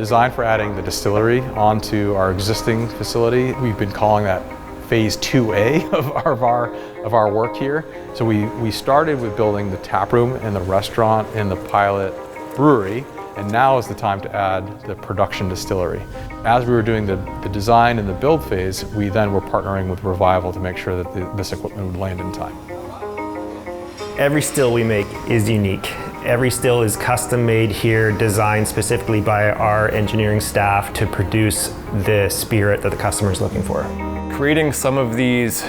design for adding the distillery onto our existing facility, we've been calling that phase 2A of our work here. So we started with building the tap room and the restaurant and the pilot brewery, and now is the time to add the production distillery. As we were doing the design and the build phase, we then were partnering with Revival to make sure that this equipment would land in time. Every still we make is unique. Every still is custom made here, designed specifically by our engineering staff to produce the spirit that the customer is looking for. Creating some of these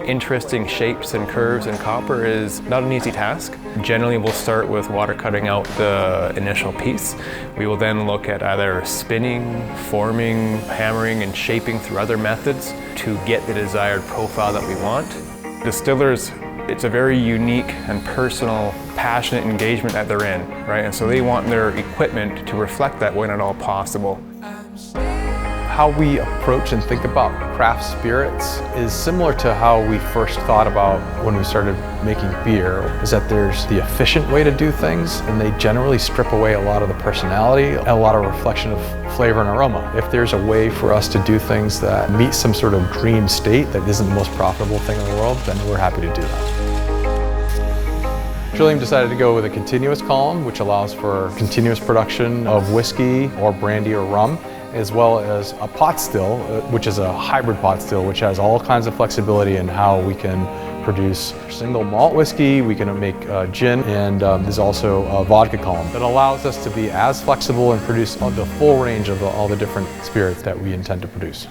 interesting shapes and curves in copper is not an easy task. Generally, we'll start with water cutting out the initial piece. We will then look at either spinning, forming, hammering, and shaping through other methods to get the desired profile that we want. Distillers, it's a very unique and personal, passionate engagement that they're in, right? And so they want their equipment to reflect that when at all possible. How we approach and think about craft spirits is similar to how we first thought about when we started making beer, is that there's the efficient way to do things, and they generally strip away a lot of the personality, a lot of reflection of flavor and aroma. If there's a way for us to do things that meet some sort of dream state that isn't the most profitable thing in the world, then we're happy to do that. Trillium decided to go with a continuous column, which allows for continuous production of whiskey or brandy or rum, as well as a pot still, which is a hybrid pot still, which has all kinds of flexibility in how we can produce single malt whiskey, we can make gin, and there's also a vodka column that allows us to be as flexible and produce the full range of all the different spirits that we intend to produce.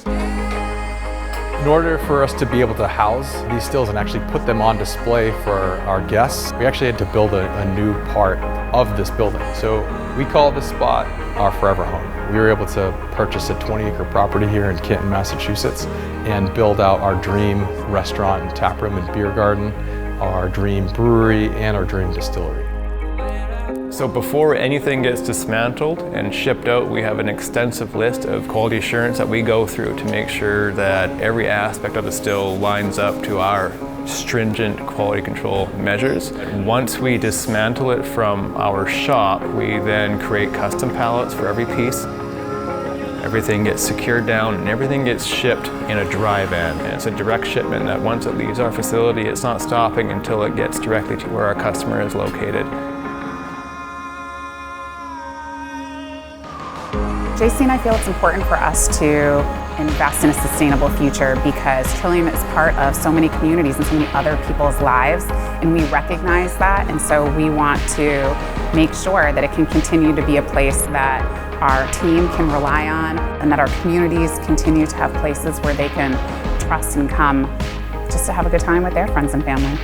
In order for us to be able to house these stills and actually put them on display for our guests, we actually had to build a new part of this building. So we call this spot our forever home. We were able to purchase a 20-acre property here in Canton, Massachusetts, and build out our dream restaurant and tap room and beer garden, our dream brewery, and our dream distillery. So before anything gets dismantled and shipped out, we have an extensive list of quality assurance that we go through to make sure that every aspect of the still lines up to our stringent quality control measures. Once we dismantle it from our shop, we then create custom pallets for every piece. Everything gets secured down and everything gets shipped in a dry van. And it's a direct shipment that once it leaves our facility, it's not stopping until it gets directly to where our customer is located. JC and I feel it's important for us to invest in a sustainable future because Trillium is part of so many communities and so many other people's lives, and we recognize that, and so we want to make sure that it can continue to be a place that our team can rely on and that our communities continue to have places where they can trust and come just to have a good time with their friends and family.